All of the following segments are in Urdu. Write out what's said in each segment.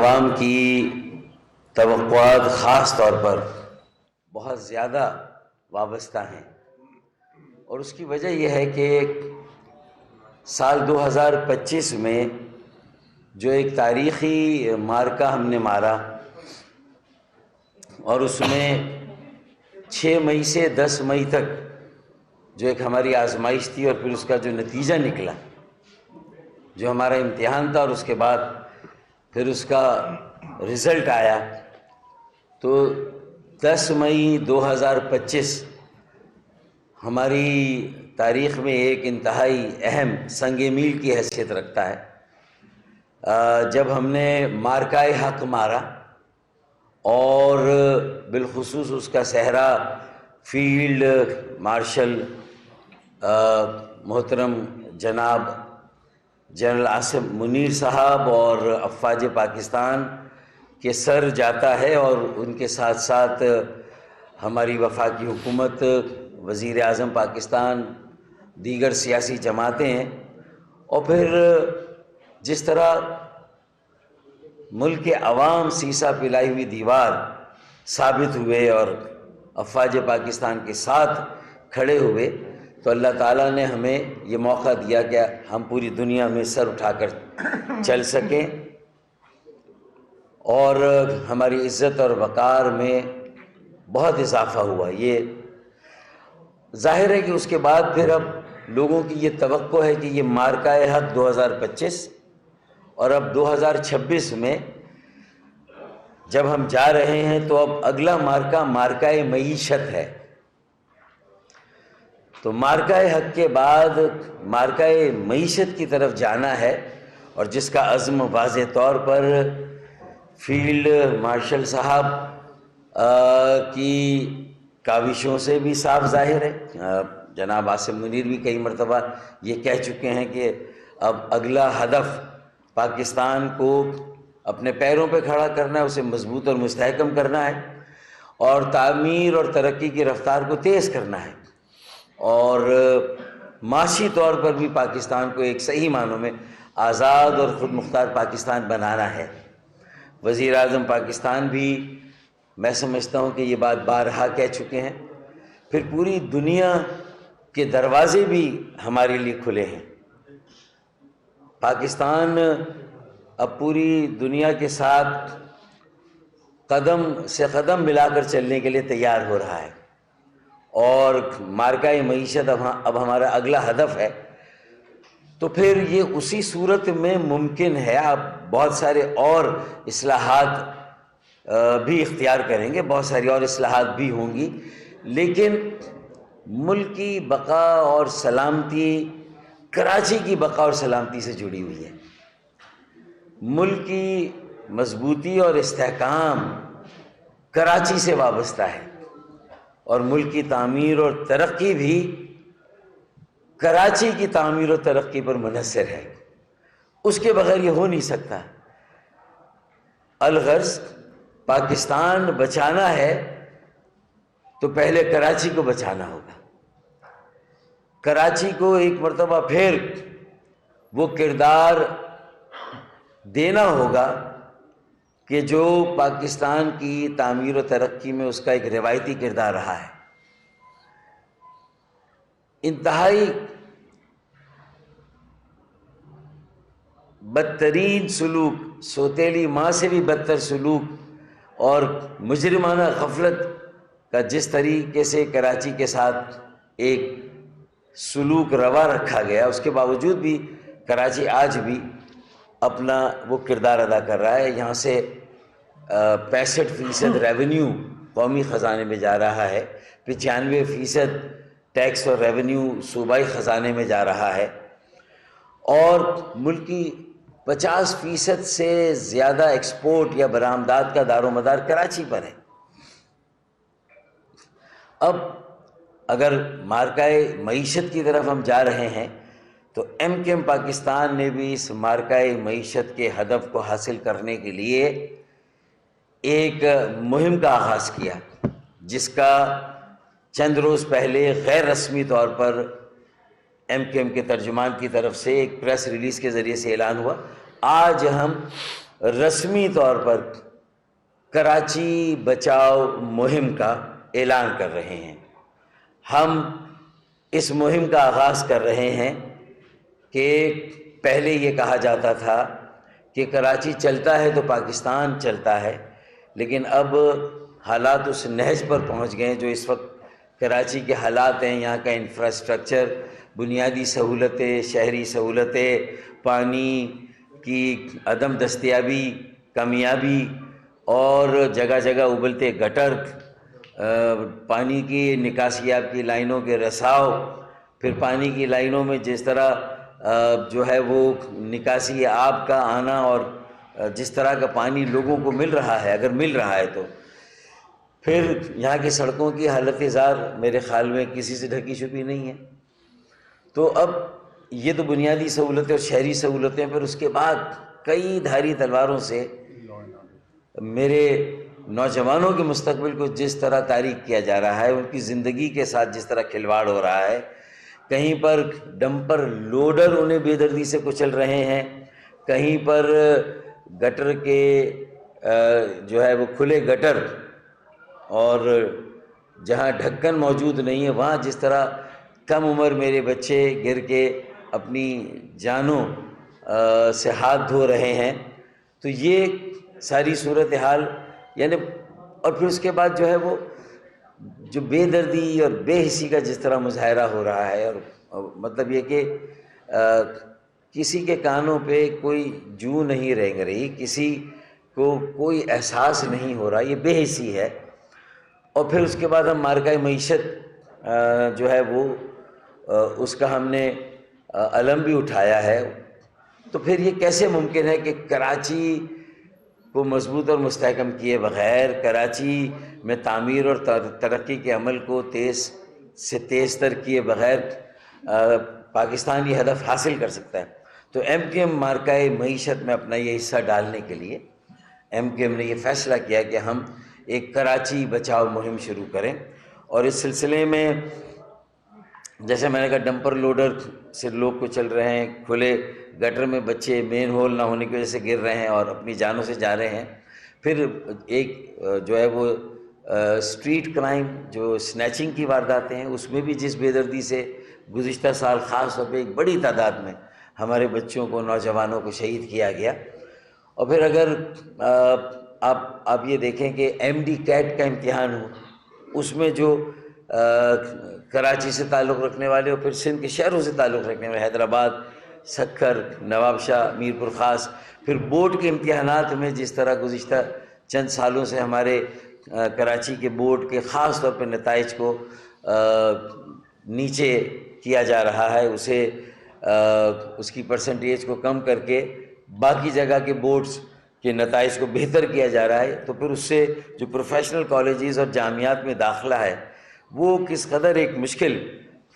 عوام کی توقعات خاص طور پر بہت زیادہ وابستہ ہیں، اور اس کی وجہ یہ ہے کہ سال 2025 میں جو ایک تاریخی مارکہ ہم نے مارا، اور اس میں 6 مئی سے 10 مئی تک جو ایک ہماری آزمائش تھی، اور پھر اس کا جو نتیجہ نکلا، جو ہمارا امتحان تھا، اور اس کے بعد پھر اس کا رزلٹ آیا، تو 10 مئی 2025 ہماری تاریخ میں ایک انتہائی اہم سنگ میل کی حیثیت رکھتا ہے، جب ہم نے مارکہ حق مارا، اور بالخصوص اس کا صحرا فیلڈ مارشل محترم جناب جنرل عاصم منیر صاحب اور افواج پاکستان کے سر جاتا ہے، اور ان کے ساتھ ساتھ ہماری وفاقی حکومت، وزیر اعظم پاکستان، دیگر سیاسی جماعتیں ہیں، اور پھر جس طرح ملک کے عوام سیسا پلائی ہوئی دیوار ثابت ہوئے اور افواج پاکستان کے ساتھ کھڑے ہوئے، تو اللہ تعالیٰ نے ہمیں یہ موقع دیا کہ ہم پوری دنیا میں سر اٹھا کر چل سکیں، اور ہماری عزت اور وقار میں بہت اضافہ ہوا۔ یہ ظاہر ہے کہ اس کے بعد پھر اب لوگوں کی یہ توقع ہے کہ یہ مارکہ حق 2025 اور اب 2026 میں جب ہم جا رہے ہیں، تو اب اگلا مارکہ مارکہ معیشت ہے۔ تو مارکہ حق کے بعد مارکہ معیشت کی طرف جانا ہے، اور جس کا عزم واضح طور پر فیلڈ مارشل صاحب کی کاوشوں سے بھی صاف ظاہر ہے۔ جناب عاصم منیر بھی کئی مرتبہ یہ کہہ چکے ہیں کہ اب اگلا ہدف پاکستان کو اپنے پیروں پہ کھڑا کرنا ہے، اسے مضبوط اور مستحکم کرنا ہے، اور تعمیر اور ترقی کی رفتار کو تیز کرنا ہے، اور معاشی طور پر بھی پاکستان کو ایک صحیح معنوں میں آزاد اور خود مختار پاکستان بنانا ہے۔ وزیر اعظم پاکستان بھی، میں سمجھتا ہوں کہ یہ بات بارہا کہہ چکے ہیں، پھر پوری دنیا کے دروازے بھی ہمارے لیے کھلے ہیں۔ پاکستان اب پوری دنیا کے ساتھ قدم سے قدم ملا کر چلنے کے لیے تیار ہو رہا ہے، اور مارکہ معیشت اب ہمارا اگلا ہدف ہے۔ تو پھر یہ اسی صورت میں ممکن ہے، آپ بہت سارے اور اصلاحات بھی اختیار کریں گے، بہت ساری اور اصلاحات بھی ہوں گی، لیکن ملک کی بقا اور سلامتی کراچی کی بقا اور سلامتی سے جڑی ہوئی ہے۔ ملک کی مضبوطی اور استحکام کراچی سے وابستہ ہے، اور ملک کی تعمیر اور ترقی بھی کراچی کی تعمیر و ترقی پر منحصر ہے۔ اس کے بغیر یہ ہو نہیں سکتا۔ الغرض پاکستان بچانا ہے تو پہلے کراچی کو بچانا ہوگا، کراچی کو ایک مرتبہ پھر وہ کردار دینا ہوگا کہ جو پاکستان کی تعمیر و ترقی میں اس کا ایک روایتی کردار رہا ہے۔ انتہائی بدترین سلوک، سوتیلی ماں سے بھی بدتر سلوک اور مجرمانہ غفلت کا جس طریقے سے کراچی کے ساتھ ایک سلوک روا رکھا گیا، اس کے باوجود بھی کراچی آج بھی اپنا وہ کردار ادا کر رہا ہے۔ یہاں سے 65% ریونیو قومی خزانے میں جا رہا ہے، 95% ٹیکس اور ریونیو صوبائی خزانے میں جا رہا ہے، اور ملک کی 50% سے زیادہ ایکسپورٹ یا برآمدات کا دار و مدار کراچی پر ہے۔ اب اگر مارکہ معیشت کی طرف ہم جا رہے ہیں، تو ایم کیو ایم پاکستان نے بھی اس مارکہ معیشت کے ہدف کو حاصل کرنے کے لیے ایک مہم کا آغاز کیا، جس کا چند روز پہلے غیر رسمی طور پر ایم کیو ایم کے ترجمان کی طرف سے ایک پریس ریلیز کے ذریعے سے اعلان ہوا۔ آج ہم رسمی طور پر کراچی بچاؤ مہم کا اعلان کر رہے ہیں۔ ہم اس مہم کا آغاز کر رہے ہیں کہ پہلے یہ کہا جاتا تھا کہ کراچی چلتا ہے تو پاکستان چلتا ہے، لیکن اب حالات اس نہج پر پہنچ گئے جو اس وقت کراچی کے حالات ہیں۔ یہاں کا انفراسٹرکچر، بنیادی سہولتیں، شہری سہولتیں، پانی کی عدم دستیابی، کمیابی، اور جگہ جگہ ابلتے گٹر، پانی کی نکاسیاب کی لائنوں کے رساؤ، پھر پانی کی لائنوں میں جس طرح جو ہے وہ نکاسی آب کا آنا، اور جس طرح کا پانی لوگوں کو مل رہا ہے، اگر مل رہا ہے تو پھر یہاں کی سڑکوں کی حالت زار میرے خیال میں کسی سے ڈھکی چھپی نہیں ہے۔ تو اب یہ تو بنیادی سہولتیں اور شہری سہولتیں، پھر اس کے بعد کئی دھاری تلواروں سے میرے نوجوانوں کے مستقبل کو جس طرح تاریک کیا جا رہا ہے، ان کی زندگی کے ساتھ جس طرح کھلواڑ ہو رہا ہے، کہیں پر ڈمپر لوڈر انہیں بے دردی سے کچل رہے ہیں، کہیں پر گٹر کے جو ہے وہ کھلے گٹر، اور جہاں ڈھکن موجود نہیں ہے وہاں جس طرح کم عمر میرے بچے گر کے اپنی جانوں سے ہاتھ دھو رہے ہیں۔ تو یہ ساری صورتحال یعنی، اور پھر اس کے بعد جو ہے وہ جو بے دردی اور بے حسی کا جس طرح مظاہرہ ہو رہا ہے، اور مطلب یہ کہ کسی کے کانوں پہ کوئی جو نہیں رینگ رہی، کسی کو کوئی احساس نہیں ہو رہا، یہ بے حسی ہے۔ اور پھر اس کے بعد ہم مارکہ معیشت جو ہے وہ اس کا ہم نے علم بھی اٹھایا ہے۔ تو پھر یہ کیسے ممکن ہے کہ کراچی کو مضبوط اور مستحکم کیے بغیر، کراچی میں تعمیر اور ترقی کے عمل کو تیز سے تیز تر کیے بغیر پاکستان یہ ہدف حاصل کر سکتا ہے؟ تو ایم کیو ایم مارکہ معیشت میں اپنا یہ حصہ ڈالنے کے لیے ایم کیو ایم نے یہ فیصلہ کیا کہ ہم ایک کراچی بچاؤ مہم شروع کریں، اور اس سلسلے میں جیسے میں نے کہا ڈمپر لوڈر سے لوگ کو چل رہے ہیں، کھلے گٹر میں بچے مین ہول نہ ہونے کی وجہ سے گر رہے ہیں اور اپنی جانوں سے جا رہے ہیں۔ پھر ایک جو ہے وہ اسٹریٹ کرائم، جو سنیچنگ کی وارداتیں ہیں، اس میں بھی جس بے دردی سے گزشتہ سال خاص طور پہ ایک بڑی تعداد میں ہمارے بچوں کو، نوجوانوں کو شہید کیا گیا۔ اور پھر اگر آپ یہ دیکھیں کہ ایم ڈی کیٹ کا امتحان ہو، اس میں جو کراچی سے تعلق رکھنے والے اور پھر سندھ کے شہروں سے تعلق رکھنے والے، حیدرآباد، سکھر، نواب شاہ، میرپور خاص، پھر بورڈ کے امتحانات میں جس طرح گزشتہ چند سالوں سے ہمارے کراچی کے بورڈ کے خاص طور پہ نتائج کو نیچے کیا جا رہا ہے، اسے اس کی پرسنٹیج کو کم کر کے باقی جگہ کے بورڈز کے نتائج کو بہتر کیا جا رہا ہے، تو پھر اس سے جو پروفیشنل کالجز اور جامعات میں داخلہ ہے وہ کس قدر ایک مشکل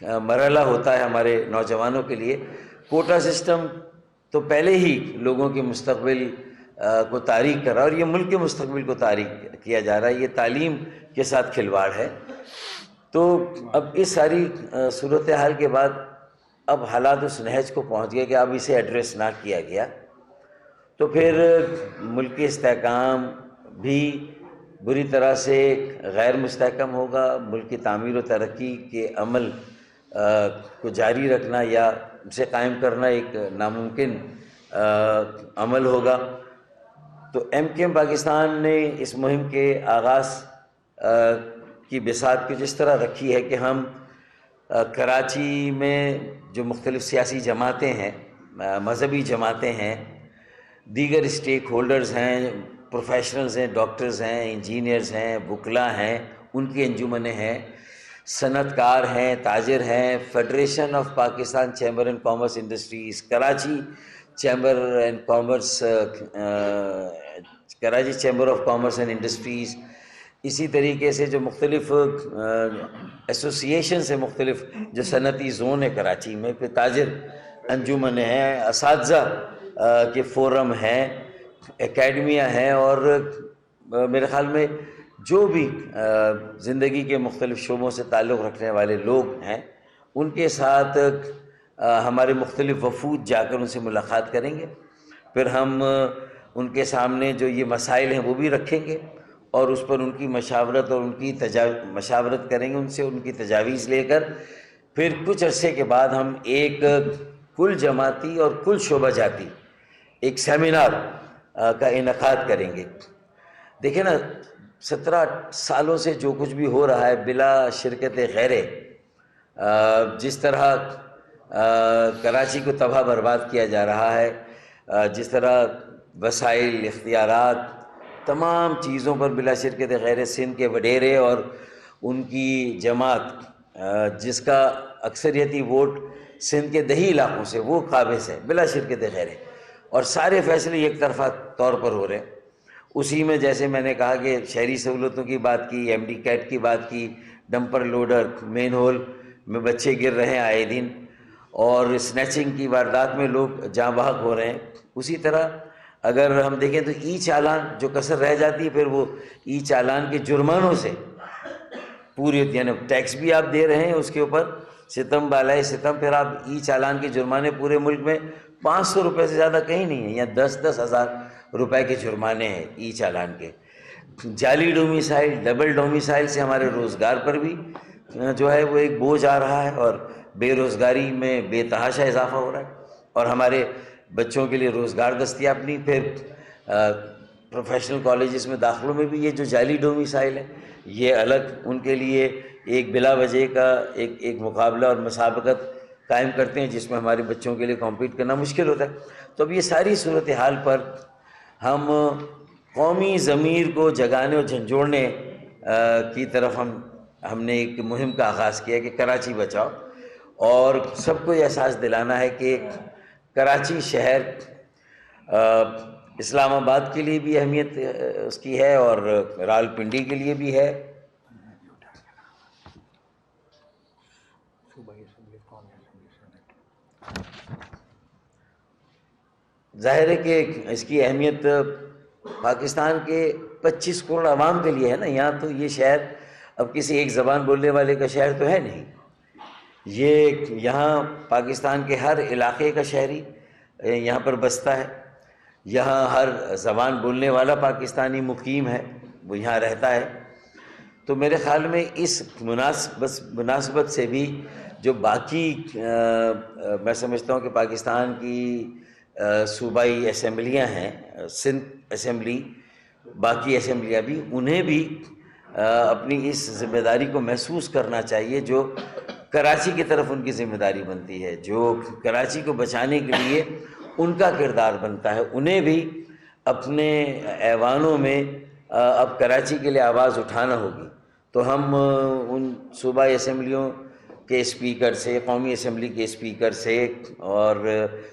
مرحلہ ہوتا ہے ہمارے نوجوانوں کے لیے۔ کوٹا سسٹم تو پہلے ہی لوگوں کے مستقبل کو تاریک کر رہا ہے، اور یہ ملک کے مستقبل کو تاریک کیا جا رہا ہے، یہ تعلیم کے ساتھ کھلواڑ ہے۔ تو اب اس ساری صورتحال کے بعد اب حالات اس نہج کو پہنچ گئے کہ اب اسے ایڈریس نہ کیا گیا تو پھر ملکی استحکام بھی بری طرح سے غیر مستحکم ہوگا، ملک کی تعمیر و ترقی کے عمل کو جاری رکھنا یا اسے قائم کرنا ایک ناممکن عمل ہوگا۔ تو ایم کیو ایم پاکستان نے اس مہم کے آغاز کی بساط کو جس طرح رکھی ہے کہ ہم کراچی میں جو مختلف سیاسی جماعتیں ہیں، مذہبی جماعتیں ہیں، دیگر اسٹیک ہولڈرز ہیں، پروفیشنلز ہیں، ڈاکٹرز ہیں، انجینئرز ہیں، وکلاء ہیں، ان کی انجمنیں ہیں، صنعت کار ہیں، تاجر ہیں، federation of Pakistan chamber and commerce industries, Karachi chamber and commerce, Karachi chamber of commerce and industries, اسی طریقے سے جو مختلف ایسوسیشنز ہیں، مختلف جو صنعتی زون ہے کراچی میں، پھر تاجر انجمنیں ہیں، اساتذہ کے فورم ہیں، اکیڈمیاں ہیں، اور میرے خیال میں جو بھی زندگی کے مختلف شعبوں سے تعلق رکھنے والے لوگ ہیں ان کے ساتھ ہمارے مختلف وفود جا کر ان سے ملاقات کریں گے۔ پھر ہم ان کے سامنے جو یہ مسائل ہیں وہ بھی رکھیں گے اور اس پر ان کی مشاورت اور ان کی مشاورت کریں گے ان سے، ان کی تجاویز لے کر پھر کچھ عرصے کے بعد ہم ایک کل جماعتی اور کل شعبہ جاتی ایک سیمینار کا انعقاد کریں گے۔ دیکھیں نا، 17 سالوں سے جو کچھ بھی ہو رہا ہے بلا شرکت غیرے، جس طرح کراچی کو تباہ برباد کیا جا رہا ہے، جس طرح وسائل، اختیارات، تمام چیزوں پر بلا شرکت غیر سندھ کے وڈیرے اور ان کی جماعت، جس کا اکثریتی ووٹ سندھ کے دیہی علاقوں سے وہ قابض ہے بلا شرکت غیر، اور سارے فیصلے یک طرفہ طور پر ہو رہے ہیں۔ اسی میں جیسے میں نے کہا کہ شہری سہولتوں کی بات کی، ایم ڈی کیٹ کی بات کی، ڈمپر لوڈر، مین ہول میں بچے گر رہے ہیں آئے دن، اور اسنیچنگ کی واردات میں لوگ جاں بحق ہو رہے ہیں۔ اسی طرح اگر ہم دیکھیں تو ای چالان جو کسر رہ جاتی ہے، پھر وہ ای چالان کے جرمانوں سے پوری ہوتی ہے، یعنی ٹیکس بھی آپ دے رہے ہیں اس کے اوپر ستم بالائے ستم، پھر آپ ای چالان کے جرمانے پورے ملک میں 500 روپے سے زیادہ کہیں نہیں ہیں، یا 10,000 روپے کے جرمانے ہیں ای چالان کے۔ جعلی ڈومیسائل، ڈبل ڈومیسائل سے ہمارے روزگار پر بھی جو ہے وہ ایک بوجھ آ رہا ہے، اور بے روزگاری میں بے تحاشا اضافہ ہو رہا ہے، اور ہمارے بچوں کے لیے روزگار دستیاب نہیں۔ پھر پروفیشنل کالجز میں داخلوں میں بھی یہ جو جعلی ڈومیسائل ہے یہ الگ ان کے لیے ایک بلا وجہ کا ایک مقابلہ اور مسابقت قائم کرتے ہیں، جس میں ہمارے بچوں کے لیے کمپیٹ کرنا مشکل ہوتا ہے۔ تو اب یہ ساری صورتحال پر ہم قومی ضمیر کو جگانے اور جھنجھوڑنے کی طرف ہم نے ایک مہم کا آغاز کیا کہ کراچی بچاؤ، اور سب کو یہ احساس دلانا ہے کہ کراچی شہر اسلام آباد کے لیے بھی اہمیت اس کی ہے اور راولپنڈی کے لیے بھی ہے۔ ظاہر ہے کہ اس کی اہمیت پاکستان کے 25 کروڑ عوام کے لیے ہے نا۔ یہاں تو یہ شہر اب کسی ایک زبان بولنے والے کا شہر تو ہے نہیں، یہ یہاں پاکستان کے ہر علاقے کا شہری یہاں پر بستا ہے، یہاں ہر زبان بولنے والا پاکستانی مقیم ہے، وہ یہاں رہتا ہے۔ تو میرے خیال میں اس مناسبت سے بھی جو باقی میں سمجھتا ہوں کہ پاکستان کی صوبائی اسمبلیاں ہیں، سندھ اسمبلی، باقی اسمبلیاں بھی، انہیں بھی اپنی اس ذمہ داری کو محسوس کرنا چاہیے جو کراچی کی طرف ان کی ذمہ داری بنتی ہے، جو کراچی کو بچانے کے لیے ان کا کردار بنتا ہے۔ انہیں بھی اپنے ایوانوں میں اب کراچی کے لیے آواز اٹھانا ہوگی۔ تو ہم ان صوبائی اسمبلیوں کے اسپیکر سے، قومی اسمبلی کے اسپیکر سے اور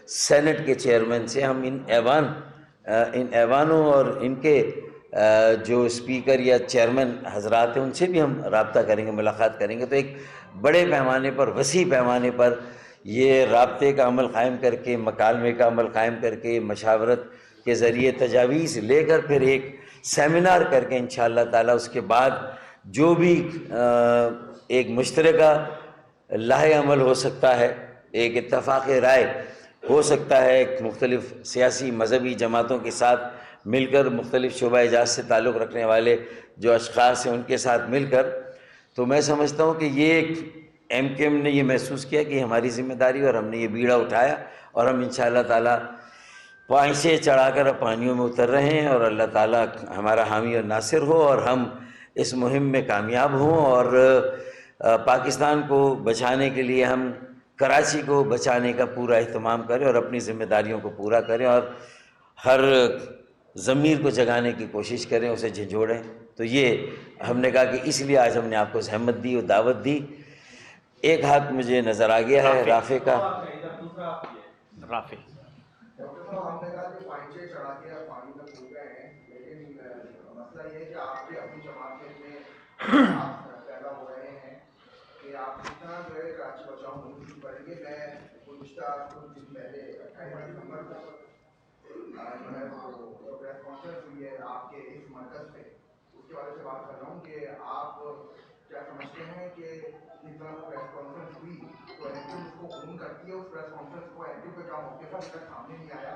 سینٹ کے چیئرمین سے ہم ان ایوانوں اور ان کے جو اسپیکر یا چیئرمین حضرات ہیں ان سے بھی ہم رابطہ کریں گے، ملاقات کریں گے، تو ایک بڑے پیمانے پر، وسیع پیمانے پر یہ رابطے کا عمل قائم کر کے، مکالمے کا عمل قائم کر کے، مشاورت کے ذریعے تجاویز لے کر پھر ایک سیمینار کر کے انشاءاللہ تعالیٰ اس کے بعد جو بھی ایک مشترکہ لاہ عمل ہو سکتا ہے، ایک اتفاق رائے ہو سکتا ہے، ایک مختلف سیاسی مذہبی جماعتوں کے ساتھ مل کر، مختلف شعبہ اجاز سے تعلق رکھنے والے جو اشخاص ہیں ان کے ساتھ مل کر، تو میں سمجھتا ہوں کہ یہ ایک ایم کیو ایم نے یہ محسوس کیا کہ ہماری ذمہ داری، اور ہم نے یہ بیڑا اٹھایا، اور ہم انشاءاللہ تعالیٰ پائشے چڑھا کر پانیوں میں اتر رہے ہیں، اور اللہ تعالیٰ ہمارا حامی اور ناصر ہو، اور ہم اس مہم میں کامیاب ہوں، اور پاکستان کو بچانے کے لیے ہم کراچی کو بچانے کا پورا اہتمام کریں اور اپنی ذمہ داریوں کو پورا کریں، اور ہر ضمیر کو جگانے کی کوشش کریں، اسے جھنجھوڑیں۔ تو یہ ہم نے کہا کہ اس لیے آج ہم نے آپ کو زحمت دی اور دعوت دی۔ ایک ہاتھ مجھے نظر آ گیا ہے رافع کا۔ رافع ڈاکٹر صاحب، آپ نے کہا کہ پائچے چڑھا کے آپ پانی میں کود گئے ہیں، لیکن مسئلہ یہ ہے کہ آپ بھی اپنی جماعت میں پیدا ہو رہے ہیں کہ آپ جتنا جو ہے کراچی بچاؤ مہم شروع کریں گے۔ میں گزشتہ کچھ دن پہلے 28 دسمبر کو جو ہے وہ پریس کانفرنس ہوئی ہے آپ کے اس مرکز میں، اس کے بارے سے بات کر رہا ہوں کہ آپ کیا سمجھتے ہیں کہ جس طرح وہ پریس کانفرنس ہوئی تو ایکٹیو اس کو قبول کرتی ہے، اس پریس کانفرنس کو ایکٹیو پہ کام ہوتے تھا ابھی تک سامنے نہیں آیا،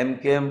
MKM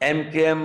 MKM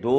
2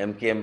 MKM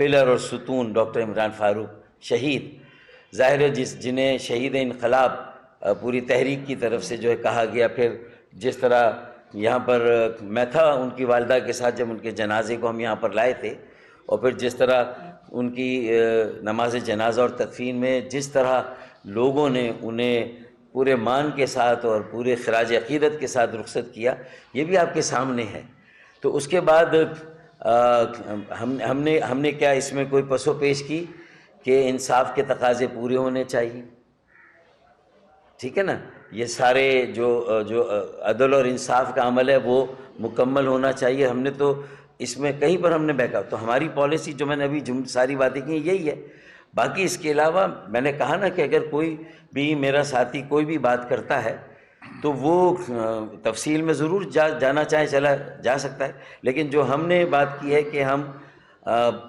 پلر اور ستون ڈاکٹر عمران فاروق شہید. ظاہر ہے جنہیں شہید انقلاب پوری تحریک کی طرف سے جو ہے کہا گیا. پھر جس طرح یہاں پر میں تھا ان کی والدہ کے ساتھ جب ان کے جنازے کو ہم یہاں پر لائے تھے, اور پھر جس طرح ان کی نماز جنازہ اور تدفین میں جس طرح لوگوں نے انہیں پورے مان کے ساتھ اور پورے خراج عقیدت کے ساتھ رخصت کیا, یہ بھی آپ کے سامنے ہے. تو اس کے بعد ہم نے کیا اس میں کوئی پس و پیش کی کہ انصاف کے تقاضے پورے ہونے چاہیے, ٹھیک ہے نا. یہ سارے جو عدل اور انصاف کا عمل ہے وہ مکمل ہونا چاہیے. ہم نے تو اس میں کہیں پر ہم نے بہکا, تو ہماری پالیسی جو میں نے ابھی ساری باتیں کی یہی ہے. باقی اس کے علاوہ میں نے کہا نا کہ اگر کوئی بھی میرا ساتھی کوئی بھی بات کرتا ہے تو وہ تفصیل میں ضرور جانا چاہے چلا جا سکتا ہے, لیکن جو ہم نے بات کی ہے کہ ہم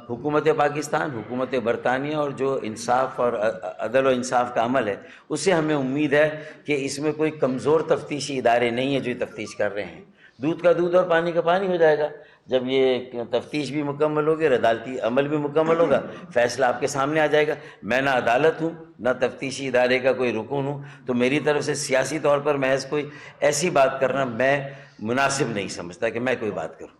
حکومت پاکستان, حکومت برطانیہ اور جو انصاف اور عدل و انصاف کا عمل ہے اس سے ہمیں امید ہے کہ اس میں کوئی کمزور تفتیشی ادارے نہیں ہیں جو یہ تفتیش کر رہے ہیں. دودھ کا دودھ اور پانی کا پانی ہو جائے گا جب یہ تفتیش بھی مکمل ہوگی اور عدالتی عمل بھی مکمل ہوگا, فیصلہ آپ کے سامنے آ جائے گا. میں نہ عدالت ہوں نہ تفتیشی ادارے کا کوئی رکن ہوں, تو میری طرف سے سیاسی طور پر محض کوئی ایسی بات کرنا میں مناسب نہیں سمجھتا کہ میں کوئی بات کروں.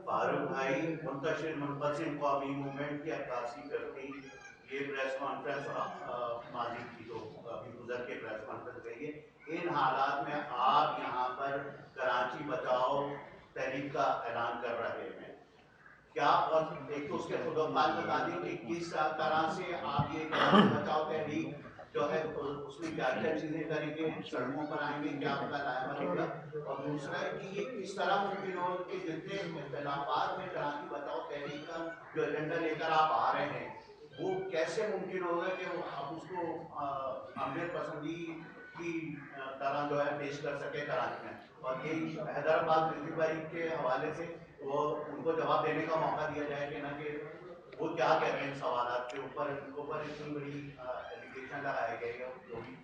فاروق بھائی منتشر منقسم قومی موومنٹ کی عکاسی کرتی یہ پریس کانفرنس ماضی کی تو ابھی گزر کے پریس کانفرنس گئی ہے. ان حالات میں آپ یہاں پر کراچی بچاؤ تحریک کا اعلان کر رہے ہیں, کیا اور ایک تو اس کے خود بات بتا دیں کہ کس طرح سے آپ یہ کراچی بچاؤ تحریک جو ہے اس میں کیا کیا چیزیں کریں گے, سڑکوں پر آئیں گے, کیا آپ کا لائحہ ہوگا, اور دوسرا ہے کہ یہ کس طرح ممکن ہو کہ جتنے اختلافات میں کراچی بچاؤ تحریک کا جو ایجنڈا لے کر آپ آ رہے ہیں وہ کیسے ممکن ہوگا کہ آپ اس کو امیر پسندی کی طرح جو ہے پیش کر سکے کراچی میں. اور یہ حیدرآباد بجلی بھائی کے حوالے سے وہ ان کو جواب دینے کا موقع دیا جائے کہ نہ کہ وہ کیا کہہ رہے ہیں ان سوالات کے اوپر, ان کے اوپر اتنی بڑی ایلیگیشن لگائے گئے ہیں جو بھی.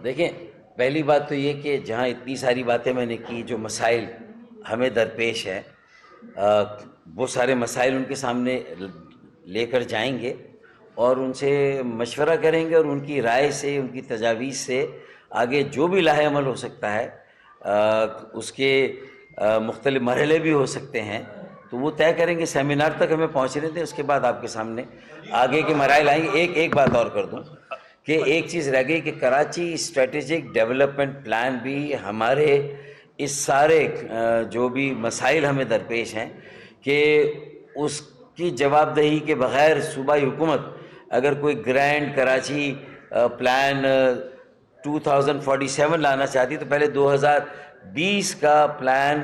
دیکھیں, پہلی بات تو یہ کہ جہاں اتنی ساری باتیں میں نے کی, جو مسائل ہمیں درپیش ہیں وہ سارے مسائل ان کے سامنے لے کر جائیں گے اور ان سے مشورہ کریں گے, اور ان کی رائے سے, ان کی تجاویز سے آگے جو بھی لاہ عمل ہو سکتا ہے اس کے مختلف مرحلے بھی ہو سکتے ہیں تو وہ طے کریں گے. سیمینار تک ہمیں پہنچنے دیں, اس کے بعد آپ کے سامنے آگے کے مراحل آئیں گے. ایک بات اور کر دوں کہ ایک چیز رہ گئی کہ کراچی اسٹریٹجک ڈیولپمنٹ پلان بھی ہمارے اس سارے جو بھی مسائل ہمیں درپیش ہیں کہ اس کی جواب دہی کے بغیر صوبائی حکومت اگر کوئی گرینڈ کراچی پلان 2047 لانا چاہتی تو پہلے 2020 کا پلان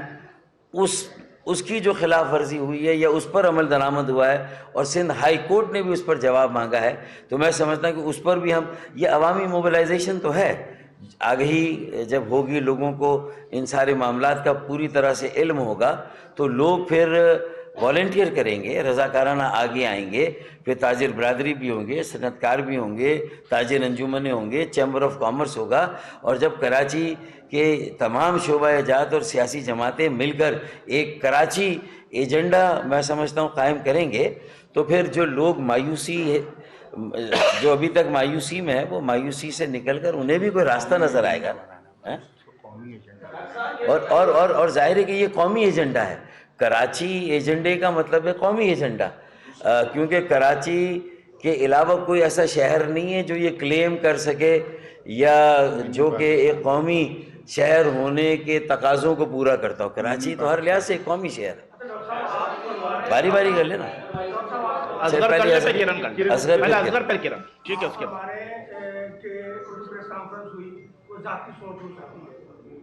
اس کی جو خلاف ورزی ہوئی ہے یا اس پر عمل درآمد ہوا ہے اور سندھ ہائی کورٹ نے بھی اس پر جواب مانگا ہے, تو میں سمجھتا ہوں کہ اس پر بھی ہم, یہ عوامی موبلائزیشن تو ہے, آگہی جب ہوگی لوگوں کو ان سارے معاملات کا پوری طرح سے علم ہوگا تو لوگ پھر والنٹیئر کریں گے, رضاکارانہ آگے آئیں گے. پھر تاجر برادری بھی ہوں گے, صنعت کار بھی ہوں گے, تاجر انجمنیں ہوں گے, چیمبر آف کامرس ہوگا, اور جب کراچی کے تمام شعبہ جات اور سیاسی جماعتیں مل کر ایک کراچی ایجنڈا میں سمجھتا ہوں قائم کریں گے تو پھر جو لوگ مایوسی جو ابھی تک مایوسی میں ہے وہ مایوسی سے نکل کر انہیں بھی کوئی راستہ نظر آئے گا. اور ظاہر ہے کہ یہ قومی ایجنڈا ہے. کراچی ایجنڈے کا مطلب ہے قومی ایجنڈا, کیونکہ کراچی کے علاوہ کوئی ایسا شہر نہیں ہے جو یہ کلیم کر سکے یا جو کہ ایک قومی شہر ہونے کے تقاضوں کو پورا کرتا ہو. کراچی تو ہر لحاظ سے ایک قومی شہر ہے. باری باری کر لینا. اصغر کر لے پہ کرن کر لے. اصغر پہلے اصغر پہ کرن, ٹھیک ہے. اس کے بعد ہمارے کہ پریس کانفرنس ہوئی وہ ذاتی سوچ ہو سکتی ہے.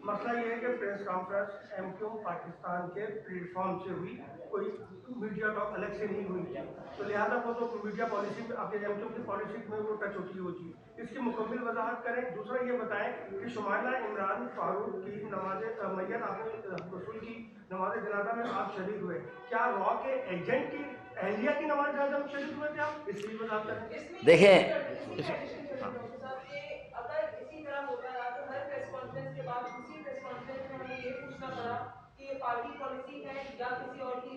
مسئلہ یہ ہے کہ press conference M Q Pakistan کے پلیٹ فارم سے ہوئی, کوئی میڈیا ٹاک الگ سے نہیں ہوئی, تو لہٰذا وہ تو میڈیا پالیسی میں آپ ایم کیو کی پالیسی میں وہ ٹچ ہوتی ہوتی ہے. اس کی مکمل وضاحت کریں. دوسرا یہ بتائیں کہ شمائلہ عمران فاروق کی نماز میت آپ نے رسول کی نماز جنازہ میں آپ شریک ہوئے, کیا را کے ایجنٹ کی اہلیہ کی نماز جنازہ میں شریک ہوئے تھے آپ؟ اس کی وضاحت کریں. دیکھیں اگر اسی طرح ہوتا رہا تو ہر پریس کانفرنس کے بعد اسی پریس کانفرنس میں ہمیں یہ پوچھنا پڑا کہ یہ پارٹی پالیسی ہے یا کسی اور کی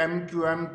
MQM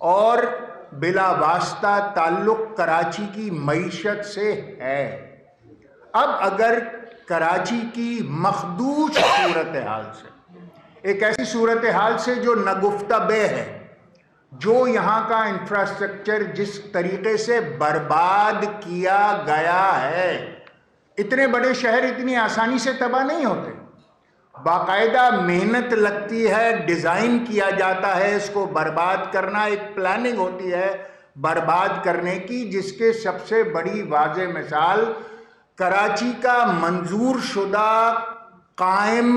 اور بلا واسطہ تعلق کراچی کی معیشت سے ہے۔ اب اگر کراچی کی مخدوش صورتحال سے، ایک ایسی صورتحال سے جو نگفتہ بے ہے، جو یہاں کا انفراسٹرکچر جس طریقے سے برباد کیا گیا ہے، اتنے بڑے شہر اتنی آسانی سے تباہ نہیں ہوتے، باقاعدہ محنت لگتی ہے، ڈیزائن کیا جاتا ہے، اس کو برباد کرنا، ایک پلاننگ ہوتی ہے برباد کرنے کی، جس کے سب سے بڑی واضح مثال کراچی کا منظور شدہ قائم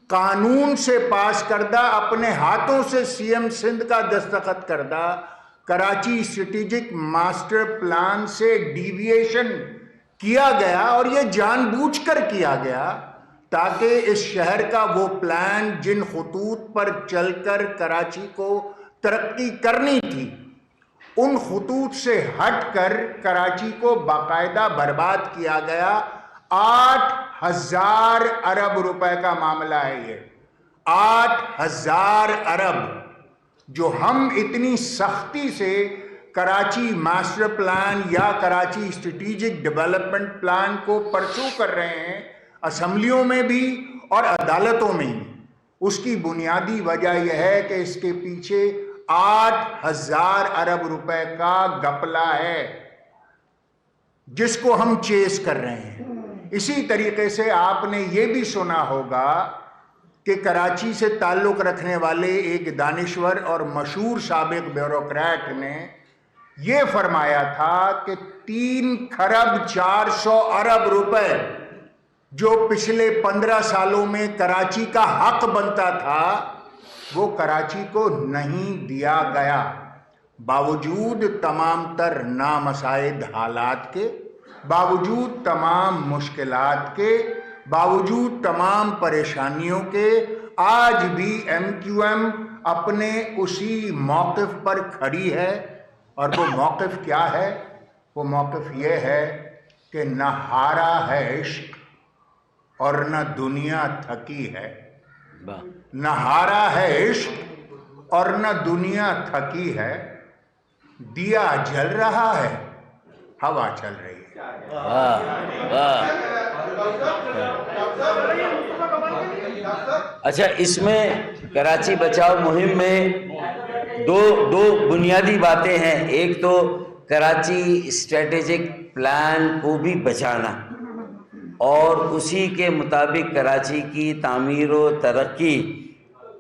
قانون سے پاس کردہ، اپنے ہاتھوں سے سی ایم سندھ کا دستخط کردہ کراچی اسٹریٹجک ماسٹر پلان سے ڈیویشن کیا گیا، اور یہ جان بوجھ کر کیا گیا تاکہ اس شہر کا وہ پلان جن خطوط پر چل کر کراچی کو ترقی کرنی تھی، ان خطوط سے ہٹ کر کراچی کو باقاعدہ برباد کیا گیا۔ 8,000 ارب روپے کا معاملہ ہے یہ، 8,000 ارب، جو ہم اتنی سختی سے کراچی ماسٹر پلان یا کراچی اسٹریٹجک ڈیولپمنٹ پلان کو پرسو کر رہے ہیں، اسمبلیوں میں بھی اور عدالتوں میں بھی۔ اس کی بنیادی وجہ یہ ہے کہ اس کے پیچھے 8,000 ارب روپے کا گھپلہ ہے جس کو ہم چیز کر رہے ہیں۔ اسی طریقے سے آپ نے یہ بھی سنا ہوگا کہ کراچی سے تعلق رکھنے والے ایک دانشور اور مشہور سابق بیوروکریٹ نے یہ فرمایا تھا کہ 3,400 ارب روپے جو پچھلے 15 سالوں میں کراچی کا حق بنتا تھا، وہ کراچی کو نہیں دیا گیا، باوجود تمام تر نامساعد حالات کے، باوجود تمام مشکلات کے، باوجود تمام پریشانیوں کے۔ آج بھی ایم کیو ایم اپنے اسی موقف پر کھڑی ہے، اور وہ موقف کیا ہے؟ وہ موقف یہ ہے کہ نہ ہارا ہے عشق اور نہ دنیا تھکی ہے، نہ ہارا ہے عشق اور نہ دنیا تھکی ہے، دیا جل رہا ہے، ہوا چل رہی ہے۔ اچھا، اس میں کراچی بچاؤ مہم میں دو بنیادی باتیں ہیں۔ ایک تو کراچی اسٹریٹجک پلان کو بھی بچانا اور اسی کے مطابق کراچی کی تعمیر و ترقی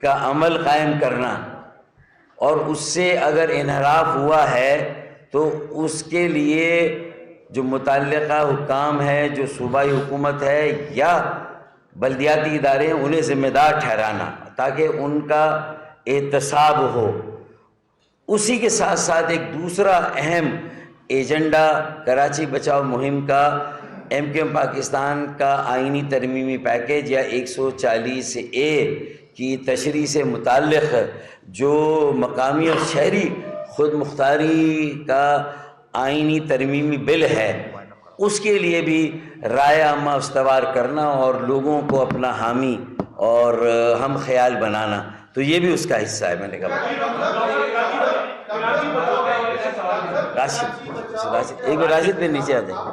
کا عمل قائم کرنا، اور اس سے اگر انحراف ہوا ہے تو اس کے لیے جو متعلقہ حکام ہے، جو صوبائی حکومت ہے یا بلدیاتی ادارے ہیں، انہیں ذمہ دار ٹھہرانا تاکہ ان کا احتساب ہو۔ اسی کے ساتھ ساتھ ایک دوسرا اہم ایجنڈا کراچی بچاؤ مہم کا ایم کیو ایم پاکستان کا آئینی ترمیمی پیکیج یا 140A کی تشریح سے متعلق جو مقامی اور شہری خود مختاری کا آئینی ترمیمی بل ہے، اس کے لیے بھی رائے عامہ استوار کرنا اور لوگوں کو اپنا حامی اور ہم خیال بنانا، تو یہ بھی اس کا حصہ ہے۔ میں نے کہا راشد ایک بار راشد پہ نیچے آ جائیں۔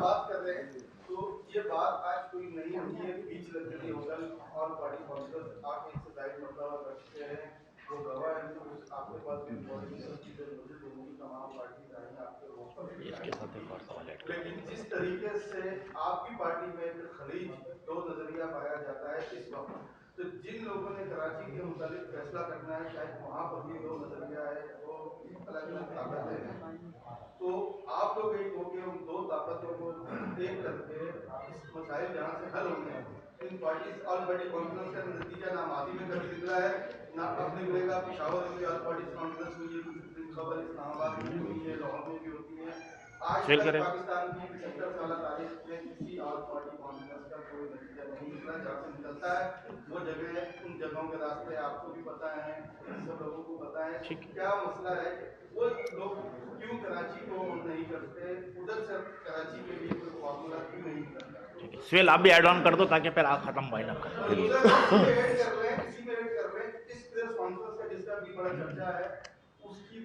یہ بات آج کوئی نہیں ہوتی ہے، بیچ لگتی ہوگا اور پارٹی کونسلر آپ ایک سے زائد مرتبہ رکھتے ہیں، وہ گواہ ہیں، تو آپ کے پاس بھی پالیٹیشن کی ضرورت ہے، تمام پارٹی رہیں آپ کے اوپر، لیکن جس طریقے سے آپ کی پارٹی میں خلیج دو نظریہ پایا جاتا ہے اس وقت، تو جن لوگوں نے کراچی کے متعلق فیصلہ کرنا ہے شاید وہاں پر بھی دو نظریہ ہے، وہ الگ الگ طاقتیں ہیں، تو آپ لوگ ایک ہو کے ان دو طاقتوں کو دیکھ کر کے اس مسائل جہاں سے حل ہونے ہیں، ان پارٹیز آل پارٹی کانفرنس کا نتیجہ نہ ماضی میں کبھی نکلا ہے، نہ اب نکلے گا۔ پشاور میں بھی آل پارٹیز کانفرنس ہوئی ہے، خبر اسلام آباد میں ہوئی ہے، لاہور میں بھی ہوتی ہے۔ آج تک پاکستان کی 75 سالہ تاریخ میں کسی آل پارٹی کانفرنس کا کوئی نتیجہ نہیں نکلا، جہاں سے نکلتا ہے وہ جگہ، ان جگہوں کے راستے آپ کو بھی پتہ ہیں، سب لوگوں کو پتہ ہے کیا مسئلہ ہے، وہ لوگ کیوں کراچی کو نہیں کرتے، ادھر سے کراچی کے لیے کوئی فارمولا کیوں نہیں کرتا۔ سویل آپ بھی ایڈ آن کر دو تاکہ پھر آپ ختم وائنڈ اپ کر دیں۔ اس پریس کانفرنس کا جس کا بھی بڑا چرچا ہے، اس کی